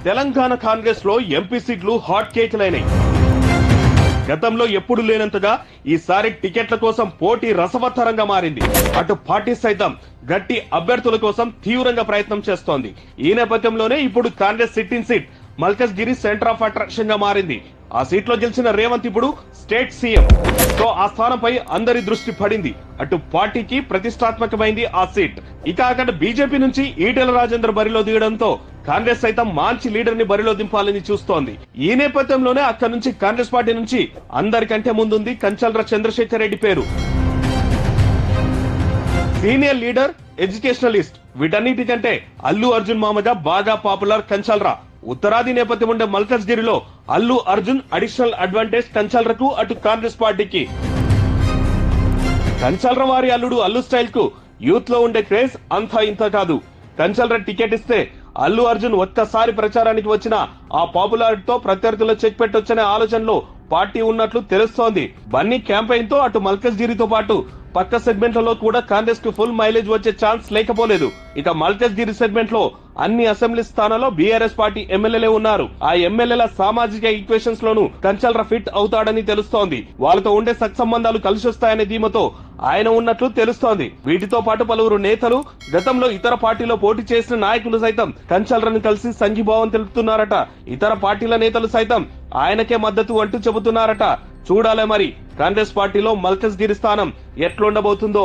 తెలంగాణ కాంగ్రెస్ లో ఎంపీ సీట్లు హాట్ కేకులైనాయి. గతంలో ఎప్పుడు లేనంతగా ఈసారి టికెట్ల కోసం పోటీ రసవత్తరంగా మారింది. అటు పార్టీ సైతం గట్టి అభ్యర్థుల కోసం తీవ్రంగా ప్రయత్నం చేస్తోంది. ఈ నేపథ్యంలోనే ఇప్పుడు Congress sitting seat Malkajgiri centre of attraction గా మారింది. ఆ సీట్లో గెలిచిన రేవంత్ ఇప్పుడు స్టేట్ సీఎం. సో ఆ స్థానంపై అందరి దృష్టి పడింది. అటు పార్టీకి ప్రతిష్టాత్మకమైంది ఆ సీట్. ఇక అక్కడ బీజేపీ నుంచి ఈటెల రాజేందర్ బరిలో దిగడంతో కాంగ్రెస్ సైతం మంచి లీడర్ ని బరిలో దింపాలని చూస్తోంది. ఈ నేపథ్యంలోనే అక్కడి నుంచి కాంగ్రెస్ పార్టీ నుంచి అందరికంటే ముందుంది కంచల్ర చంద్రశేఖర్ రెడ్డి పేరు. సీనియర్ లీడర్, ఎడ్యుకేషనలిస్ట్, వీటన్నిటికంటే అల్లు అర్జున్ మామగా బాగా పాపులర్ కంచల్రా. ఉత్తరాది నేపథ్యం ఉండే మల్కజ్గిరిలో అల్లు అర్జున్ అడిషనల్ అడ్వాంటేజ్ కంచల్రకు, అటు కాంగ్రెస్ పార్టీకి. కంచల్ర వారి అల్లుడు అల్లు స్టైల్ కు యూత్ లో ఉండే క్రేజ్ అంతా ఇంత కాదు. కంచల్ర టికెట్ ఇస్తే అల్లు అర్జున్ ఒక్కసారి ప్రచారానికి వచ్చిన ఆ పాపులారిటీతో ప్రత్యర్థుల చెక్ పెట్టొచ్చనే ఆలోచనలో పార్టీ ఉన్నట్లు తెలుస్తోంది. బన్నీ క్యాంపెయిన్ తో అటు మల్కజ్గిరితో పాటు పక్క సెగ్మెంట్లలో కూడా కాంగ్రెస్ కు ఫుల్ మైలేజ్ వచ్చే ఛాన్స్ లేకపోలేదు. ఇక మల్కజ్గిరి సెగ్మెంట్ లో అన్ని అసెంబ్లీ స్థానాల్లో బీఆర్ఎస్ పార్టీ ఎమ్మెల్యేలే ఉన్నారు. ఆ ఎమ్మెల్యేల సామాజిక ఈక్వేషన్స్ లోనూ కంచల్ర ఫిట్ అవుతాడని తెలుస్తోంది. వాళ్ళతో ఉండే సత్సంబంధాలు కలిసొస్తాయనే ధీమతో ఆయన ఉన్నట్లు తెలుస్తోంది. వీటితో పాటు పలువురు నేతలు, గతంలో ఇతర పార్టీలో పోటీ చేసిన నాయకులు సైతం కంచల్రను కలిసి సంఘీభావం తెలుపుతున్నారట. ఇతర పార్టీల నేతలు సైతం ఆయనకే మద్దతు అంటూ చెబుతున్నారట. చూడాలే మరి కాంగ్రెస్ పార్టీలో మల్కజ్గిరి స్థానం ఎట్లుండబోతుందో.